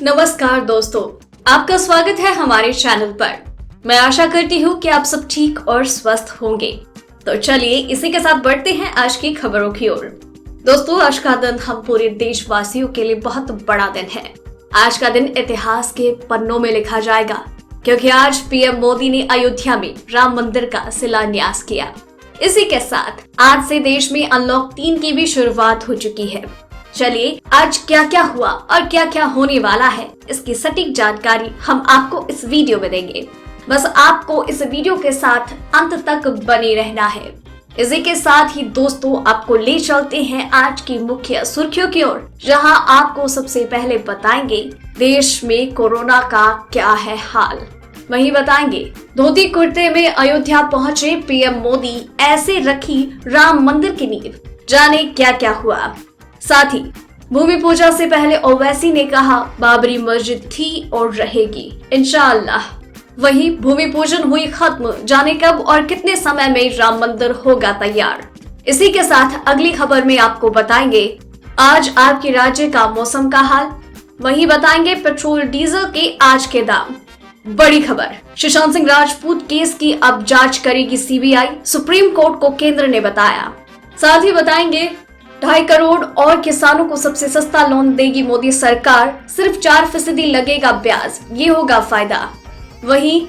नमस्कार दोस्तों, आपका स्वागत है हमारे चैनल पर। मैं आशा करती हूँ कि आप सब ठीक और स्वस्थ होंगे। तो चलिए इसी के साथ बढ़ते हैं आज की खबरों की ओर। दोस्तों, आज का दिन हम पूरे देशवासियों के लिए बहुत बड़ा दिन है। आज का दिन इतिहास के पन्नों में लिखा जाएगा, क्योंकि आज पीएम मोदी ने अयोध्या में राम मंदिर का शिलान्यास किया। इसी के साथ आज से देश में अनलॉक 3 की भी शुरुआत हो चुकी है। चलिए आज क्या क्या हुआ और क्या क्या होने वाला है, इसकी सटीक जानकारी हम आपको इस वीडियो में देंगे। बस आपको इस वीडियो के साथ अंत तक बने रहना है। इसी के साथ ही दोस्तों, आपको ले चलते हैं आज की मुख्य सुर्खियों की ओर, जहां आपको सबसे पहले बताएंगे देश में कोरोना का क्या है हाल। वहीं बताएंगे धोती कुर्ते में अयोध्या पहुंचे पीएम मोदी, ऐसे रखी राम मंदिर की नींव। जाने क्या क्या हुआ। साथ ही भूमि पूजा से ओवैसी ओवैसी ने कहा बाबरी मस्जिद थी और रहेगी इंशाअल्लाह। वहीं भूमि पूजन हुई खत्म, जाने कब और कितने समय में राम मंदिर होगा तैयार। इसी के साथ अगली खबर में आपको बताएंगे आज आपके राज्य का मौसम का हाल। वहीं बताएंगे पेट्रोल डीजल के आज के दाम। बड़ी खबर, सुशांत सिंह राजपूत केस की अब जांच करेगी सीबीआई, सुप्रीम कोर्ट को केंद्र ने बताया। साथ ही बताएंगे 2.5 करोड़ और किसानों को सबसे सस्ता लोन देगी मोदी सरकार, सिर्फ 4% लगेगा ब्याज, ये होगा फायदा। वहीं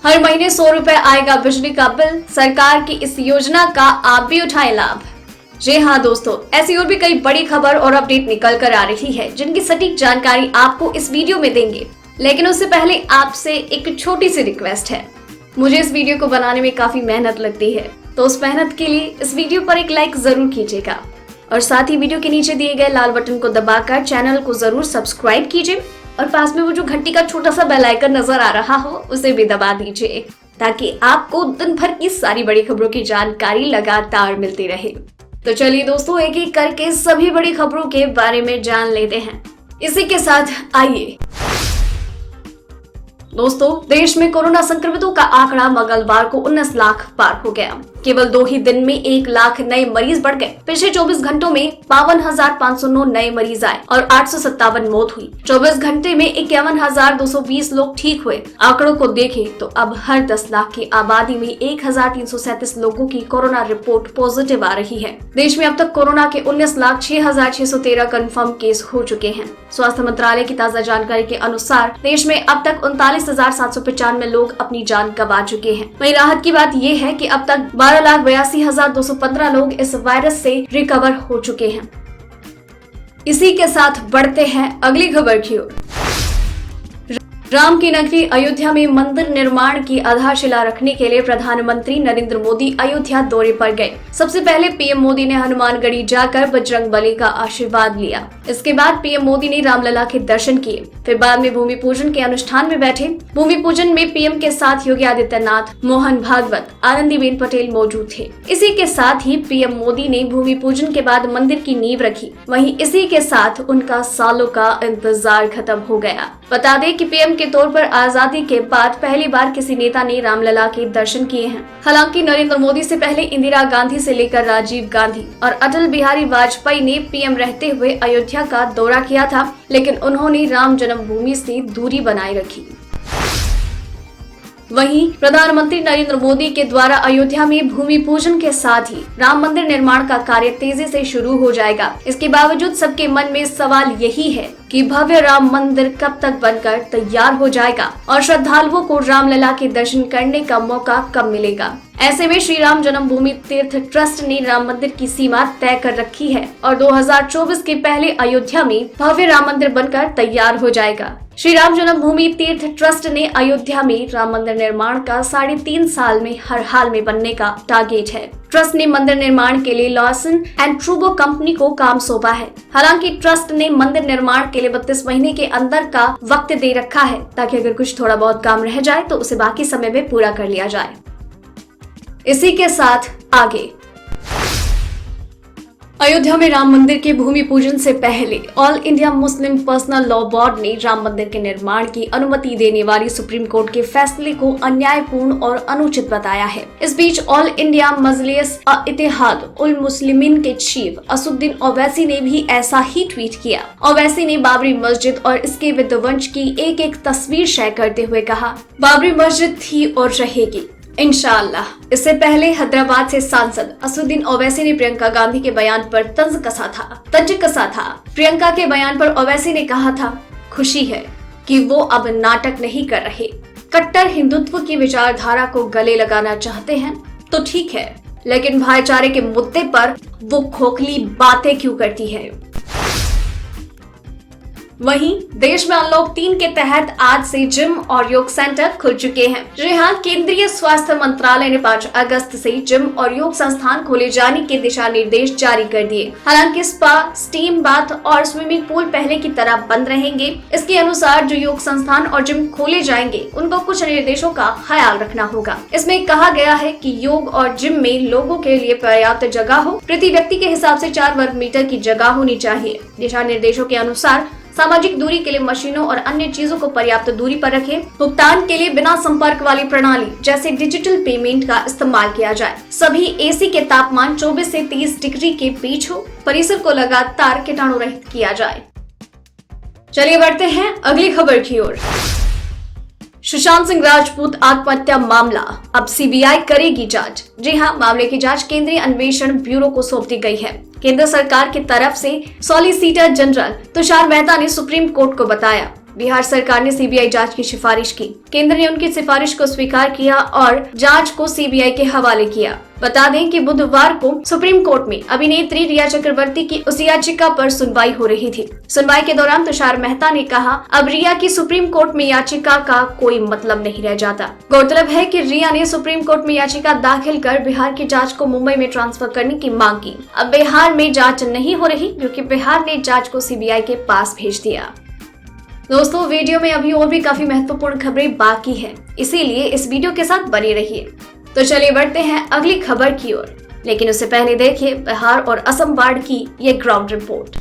हर महीने 100 रुपए आएगा बिजली का बिल, सरकार की इस योजना का आप भी उठाएं लाभ। जी हाँ दोस्तों, ऐसी और भी कई बड़ी खबर और अपडेट निकल कर आ रही है, जिनकी सटीक जानकारी आपको इस वीडियो में देंगे। लेकिन उससे पहले आपसे एक छोटी सी रिक्वेस्ट है। मुझे इस वीडियो को बनाने में काफी मेहनत लगती है, तो उस मेहनत के लिए इस वीडियो पर एक लाइक जरूर कीजिएगा और साथ ही वीडियो के नीचे दिए गए लाल बटन को दबाकर चैनल को जरूर सब्सक्राइब कीजिए और पास में वो जो घंटी का छोटा सा बेल आइकन नजर आ रहा हो उसे भी दबा दीजिए, ताकि आपको दिन भर की सारी बड़ी खबरों की जानकारी लगातार मिलती रहे। तो चलिए दोस्तों, एक एक करके सभी बड़ी खबरों के बारे में जान लेते हैं। इसी के साथ आइए दोस्तों, देश में कोरोना संक्रमितों का आंकड़ा मंगलवार को 19 लाख पार हो गया। केवल 2 ही दिन में 1 लाख नए मरीज बढ़ गए। पिछले 24 घंटों में 52,509 नए मरीज आए और 857 मौत हुई। 24 घंटे में 51,220 लोग ठीक हुए। आंकड़ों को देखें तो अब हर 10 लाख की आबादी में 1,337 लोगों की कोरोना रिपोर्ट पॉजिटिव आ रही है। देश में अब तक कोरोना के 19,06,613 कंफर्म केस हो चुके हैं। स्वास्थ्य मंत्रालय की ताजा जानकारी के अनुसार देश में अब तक 39,795 लोग अपनी जान गंवा चुके हैं। वहीं राहत की बात यह है कि अब तक 12,82,215 लोग इस वायरस से रिकवर हो चुके हैं। इसी के साथ बढ़ते हैं अगली खबर की ओर। राम की नगरी अयोध्या में मंदिर निर्माण की आधारशिला रखने के लिए प्रधानमंत्री नरेंद्र मोदी अयोध्या दौरे पर गए। सबसे पहले पीएम मोदी ने हनुमानगढ़ी जाकर बजरंगबली का आशीर्वाद लिया। इसके बाद पीएम मोदी ने रामलला के दर्शन किए। फिर बाद में भूमि पूजन के अनुष्ठान में बैठे। भूमि पूजन में पीएम के साथ योगी आदित्यनाथ, मोहन भागवत, आनंदीबेन पटेल मौजूद थे। इसी के साथ ही पीएम मोदी ने भूमि पूजन के बाद मंदिर की नींव रखी। वहीं इसी के साथ उनका सालों का इंतजार खत्म हो गया। बता दें कि पीएम के तौर पर आजादी के बाद पहली बार किसी नेता ने रामलला के दर्शन किए हैं। हालांकि नरेंद्र मोदी से पहले इंदिरा गांधी से लेकर राजीव गांधी और अटल बिहारी वाजपेयी ने पीएम रहते हुए अयोध्या का दौरा किया था, लेकिन उन्होंने राम जन्मभूमि से दूरी बनाए रखी। वहीं प्रधानमंत्री नरेंद्र मोदी के द्वारा अयोध्या में भूमि पूजन के साथ ही राम मंदिर निर्माण का कार्य तेजी से शुरू हो जाएगा। इसके बावजूद सबके मन में सवाल यही है कि भव्य राम मंदिर कब तक बनकर तैयार हो जाएगा और श्रद्धालुओं को रामलला के दर्शन करने का मौका कब मिलेगा। ऐसे में श्री राम जन्मभूमि तीर्थ ट्रस्ट ने राम मंदिर की सीमा तय कर रखी है और 2024 के पहले अयोध्या में भव्य राम मंदिर बनकर तैयार हो जाएगा। श्री राम जन्मभूमि तीर्थ ट्रस्ट ने अयोध्या में राम मंदिर निर्माण का 3.5 साल में हर हाल में बनने का टारगेट है। ट्रस्ट ने मंदिर निर्माण के लिए लॉसन एंड ट्रूबो कंपनी को काम सौंपा है। हालांकि ट्रस्ट ने मंदिर निर्माण के लिए 32 महीने के अंदर का वक्त दे रखा है, ताकि अगर कुछ थोड़ा बहुत काम रह जाए तो उसे बाकी समय में पूरा कर लिया जाए। इसी के साथ आगे अयोध्या में राम मंदिर के भूमि पूजन से पहले all India Muslim personal law board ने राम मंदिर के निर्माण की अनुमति देने वाली सुप्रीम कोर्ट के फैसले को अन्यायपूर्ण और अनुचित बताया है। इस बीच ऑल इंडिया मजलिस इत्तेहाद उल मुस्लिमीन के चीफ असुद्दीन ओवैसी ने भी ऐसा ही ट्वीट किया। ओवैसी ने बाबरी मस्जिद और इसके विध्वंस की एक एक तस्वीर शेयर करते हुए कहा, बाबरी मस्जिद थी और रहेगी इंशाअल्लाह। इससे पहले हैदराबाद से सांसद असुद्दीन ओवैसी ने प्रियंका गांधी के बयान पर तंज कसा था। प्रियंका के बयान पर ओवैसी ने कहा था, खुशी है कि वो अब नाटक नहीं कर रहे। कट्टर हिंदुत्व की विचारधारा को गले लगाना चाहते हैं तो ठीक है, लेकिन भाईचारे के मुद्दे पर वो खोखली बातें क्यों करती है। वहीं देश में अनलॉक 3 के तहत आज से जिम और योग सेंटर खुल चुके हैं। जी हां, केंद्रीय स्वास्थ्य मंत्रालय ने 5 अगस्त से जिम और योग संस्थान खोले जाने के दिशा निर्देश जारी कर दिए। हालांकि स्पा, स्टीम बाथ और स्विमिंग पूल पहले की तरह बंद रहेंगे। इसके अनुसार जो योग संस्थान और जिम खोले जाएंगे उनको कुछ निर्देशों का ख्याल रखना होगा। इसमें कहा गया है कि योग और जिम में लोगों के लिए पर्याप्त जगह हो। प्रति व्यक्ति के हिसाब से 4 वर्ग मीटर की जगह होनी चाहिए। दिशा निर्देशों के अनुसार सामाजिक दूरी के लिए मशीनों और अन्य चीजों को पर्याप्त दूरी पर रखें। भुगतान के लिए बिना संपर्क वाली प्रणाली जैसे डिजिटल पेमेंट का इस्तेमाल किया जाए। सभी एसी के तापमान 24 से 30 डिग्री के बीच हो। परिसर को लगातार कीटाणु रहित किया जाए। चलिए बढ़ते हैं अगली खबर की ओर। सुशांत सिंह राजपूत आत्महत्या मामला अब सीबीआई करेगी जांच। जी हां, मामले की जांच केंद्रीय अन्वेषण ब्यूरो को सौंप दी गई है। केंद्र सरकार की तरफ से सॉलिसिटर जनरल तुषार मेहता ने सुप्रीम कोर्ट को बताया, बिहार सरकार ने सीबीआई जांच की सिफारिश की। केंद्र ने उनकी सिफारिश को स्वीकार किया और जांच को सीबीआई के हवाले किया। बता दें कि बुधवार को सुप्रीम कोर्ट में अभिनेत्री रिया चक्रवर्ती की उस याचिका पर सुनवाई हो रही थी। सुनवाई के दौरान तुषार मेहता ने कहा, अब रिया की सुप्रीम कोर्ट में याचिका का कोई मतलब नहीं रह जाता। गौरतलब है कि रिया ने सुप्रीम कोर्ट में याचिका दाखिल कर बिहार की जांच को मुंबई में ट्रांसफर करने की मांग की। अब बिहार में जांच नहीं हो रही क्योंकि बिहार ने जांच को सीबीआई के पास भेज दिया। दोस्तों, वीडियो में अभी और भी काफी महत्वपूर्ण खबरें बाकी हैं, इसीलिए इस वीडियो के साथ बने रहिए। तो चलिए बढ़ते हैं अगली खबर की ओर, लेकिन उससे पहले देखिए बिहार और असम बाढ़ की ये ग्राउंड रिपोर्ट।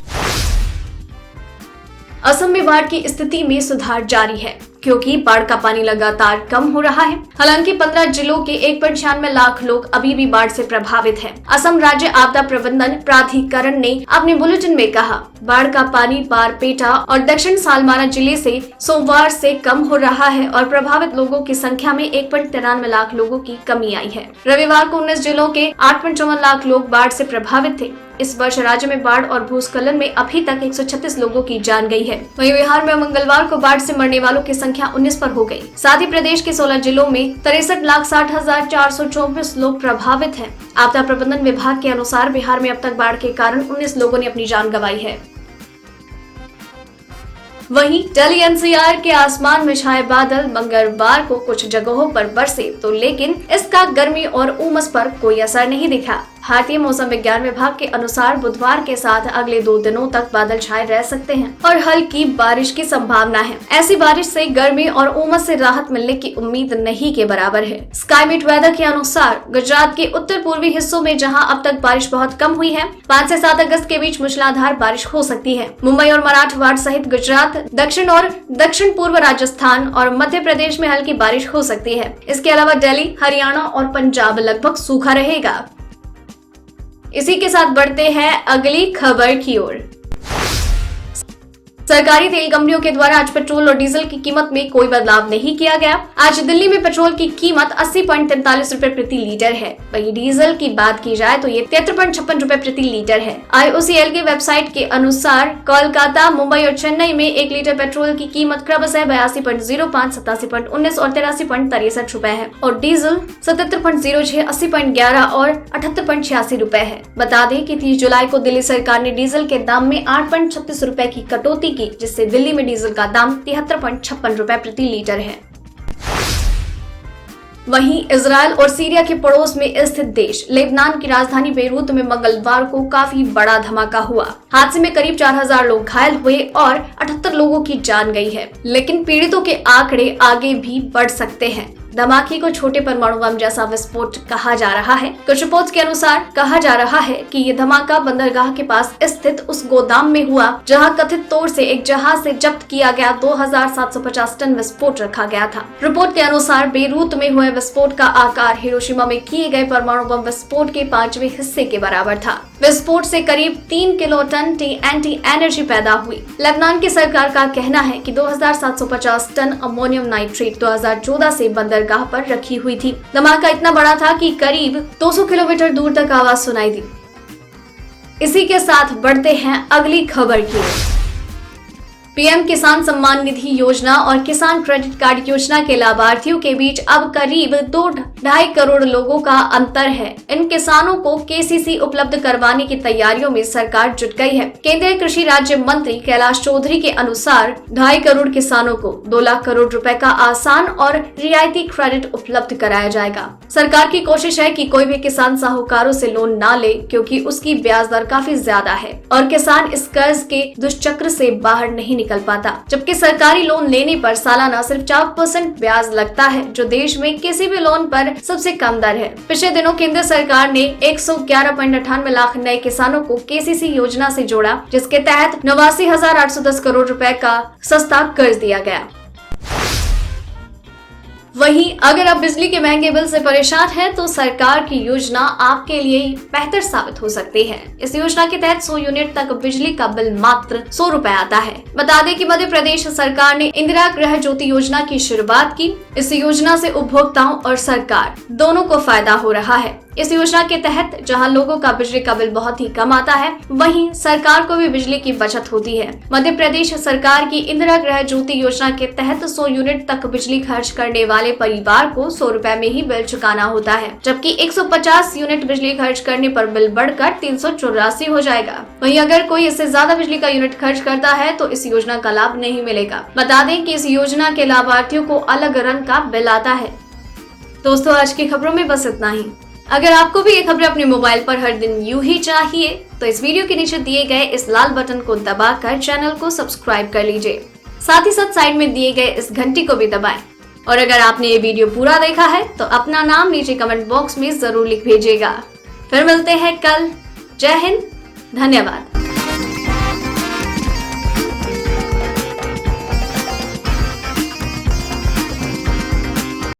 असम में बाढ़ की स्थिति में सुधार जारी है क्योंकि बाढ़ का पानी लगातार कम हो रहा है। हालांकि 15 जिलों के 1.96 लाख लोग अभी भी बाढ़ से प्रभावित हैं। असम राज्य आपदा प्रबंधन प्राधिकरण ने अपने बुलेटिन में कहा, बाढ़ का पानी बारपेटा और दक्षिण सालमारा जिले से सोमवार से कम हो रहा है और प्रभावित लोगों की संख्या में 1.93 लाख लोगों की कमी आई है। रविवार को 19 जिलों के 8.54 लाख लोग बाढ़ से प्रभावित थे। इस वर्ष राज्य में बाढ़ और भूस्खलन में अभी तक 136 लोगों की जान गई है। वहीं बिहार में मंगलवार को बाढ़ से मरने वालों की संख्या 19 पर हो गई। साथ ही प्रदेश के 16 जिलों में 63,60,424 लोग प्रभावित हैं। आपदा प्रबंधन विभाग के अनुसार बिहार में अब तक बाढ़ के कारण 19 लोगों ने अपनी जान गंवाई है। वहीं दिल्ली एनसीआर के आसमान में छाए बादल मंगलवार को कुछ जगहों पर बरसे तो लेकिन इसका गर्मी और उमस पर कोई असर नहीं दिखा। भारतीय मौसम विज्ञान विभाग के अनुसार बुधवार के साथ अगले 2 दिनों तक बादल छाए रह सकते हैं और हल्की बारिश की संभावना है। ऐसी बारिश से गर्मी और उमस से राहत मिलने की उम्मीद नहीं के बराबर है। स्काईमेट वेदर के अनुसार गुजरात के उत्तर पूर्वी हिस्सों में जहां अब तक बारिश बहुत कम हुई है, 5 से 7 अगस्त के बीच मूसलाधार बारिश हो सकती है। मुंबई और मराठवाड़ा सहित गुजरात, दक्षिण और दक्षिण पूर्व राजस्थान और मध्य प्रदेश में हल्की बारिश हो सकती है। इसके अलावा दिल्ली, हरियाणा और पंजाब लगभग सूखा रहेगा। इसी के साथ बढ़ते हैं अगली खबर की ओर। सरकारी तेल कंपनियों के द्वारा आज पेट्रोल और डीजल की कीमत में कोई बदलाव नहीं किया गया। आज दिल्ली में पेट्रोल की कीमत 80.43 रुपए प्रति लीटर है। वहीं डीजल की बात की जाए तो ये 73.56 रुपए प्रति लीटर है। IOCL की वेबसाइट के अनुसार कोलकाता, मुंबई और चेन्नई में 1 लीटर पेट्रोल की कीमत क्रमशः 82.05, 87.19 और 83.63 रुपए है और डीजल 77.06, 80.11 और 78.86 रुपए है। बता दें कि 30 जुलाई को दिल्ली सरकार ने डीजल के दाम में 8.36 रुपए की कटौती, जिससे दिल्ली में डीजल का दाम 73.56 रुपए प्रति लीटर है। वहीं इजरायल और सीरिया के पड़ोस में स्थित देश लेबनान की राजधानी बेरूत में मंगलवार को काफी बड़ा धमाका हुआ। हादसे में करीब 4000 लोग घायल हुए और 78 लोगों की जान गई है, लेकिन पीड़ितों के आंकड़े आगे भी बढ़ सकते हैं। धमाके को छोटे परमाणु बम जैसा विस्फोट कहा जा रहा है। कुछ रिपोर्ट्स के अनुसार कहा जा रहा है कि ये धमाका बंदरगाह के पास स्थित उस गोदाम में हुआ जहां कथित तौर से एक जहाज से जब्त किया गया 2750 टन विस्फोट रखा गया था। रिपोर्ट के अनुसार बेरूत में हुए विस्फोट का आकार हिरोशिमा में किए गए परमाणु बम विस्फोट के 5वें हिस्से के बराबर था। विस्फोट से करीब 3 किलोटन TNT एनर्जी पैदा हुई। लेबनान की सरकार का कहना है कि 2750 टन अमोनियम नाइट्रेट 2014 से बंदरगाह पर रखी हुई थी। धमाका इतना बड़ा था कि करीब 200 किलोमीटर दूर तक आवाज सुनाई दी। इसी के साथ बढ़ते हैं अगली खबर की ओर। पीएम किसान सम्मान निधि योजना और किसान क्रेडिट कार्ड योजना के लाभार्थियों के बीच अब करीब 2.5 करोड़ लोगों का अंतर है। इन किसानों को केसीसी उपलब्ध करवाने की तैयारियों में सरकार जुट गई है। केंद्रीय कृषि राज्य मंत्री कैलाश चौधरी के अनुसार 2.5 करोड़ किसानों को 2 लाख करोड़ रुपए का आसान और रियायती क्रेडिट उपलब्ध कराया जाएगा। सरकार की कोशिश है कि कोई भी किसान साहूकारों से लोन ना ले, क्योंकि उसकी ब्याज दर काफी ज्यादा है और किसान इस कर्ज के दुष्चक्र से बाहर नहीं निकल पाता। जबकि सरकारी लोन लेने पर सालाना सिर्फ 4% ब्याज लगता है, जो देश में किसी भी लोन पर सबसे कम दर है। पिछले दिनों केंद्र सरकार ने 111.98 लाख नए किसानों को केसीसी योजना से जोड़ा, जिसके तहत 89,810 करोड़ रुपए का सस्ता कर्ज दिया गया। वहीं अगर आप बिजली के महंगे बिल से परेशान हैं, तो सरकार की योजना आपके लिए बेहतर साबित हो सकती है। इस योजना के तहत 100 यूनिट तक बिजली का बिल मात्र 100 रुपए आता है। बता दें कि मध्य प्रदेश सरकार ने इंदिरा गृह ज्योति योजना की शुरुआत की। इस योजना से उपभोक्ताओं और सरकार दोनों को फायदा हो रहा है। इस योजना के तहत जहां लोगों का बिजली का बिल बहुत ही कम आता है, वहीं सरकार को भी बिजली की बचत होती है। मध्य प्रदेश सरकार की इंदिरा गृह ज्योति योजना के तहत 100 यूनिट तक बिजली खर्च करने वाले परिवार को 100 रुपए में ही बिल चुकाना होता है, जबकि 150 यूनिट बिजली खर्च करने पर बिल बढ़कर 384 हो जाएगा। वहीं अगर कोई इससे ज्यादा बिजली का यूनिट खर्च करता है तो इस योजना का लाभ नहीं मिलेगा। बता दें कि इस योजना के लाभार्थियों को अलग रंग का बिल आता है। दोस्तों, आज की खबरों में बस इतना ही। अगर आपको भी ये खबरें अपने मोबाइल पर हर दिन यूं ही चाहिए, तो इस वीडियो के नीचे दिए गए इस लाल बटन को दबाकर चैनल को सब्सक्राइब कर लीजिए। साथ ही साथ साइड में दिए गए इस घंटी को भी दबाएं। और अगर आपने ये वीडियो पूरा देखा है तो अपना नाम नीचे कमेंट बॉक्स में जरूर लिख भेजिएगा। फिर मिलते हैं कल। जय हिंद, धन्यवाद।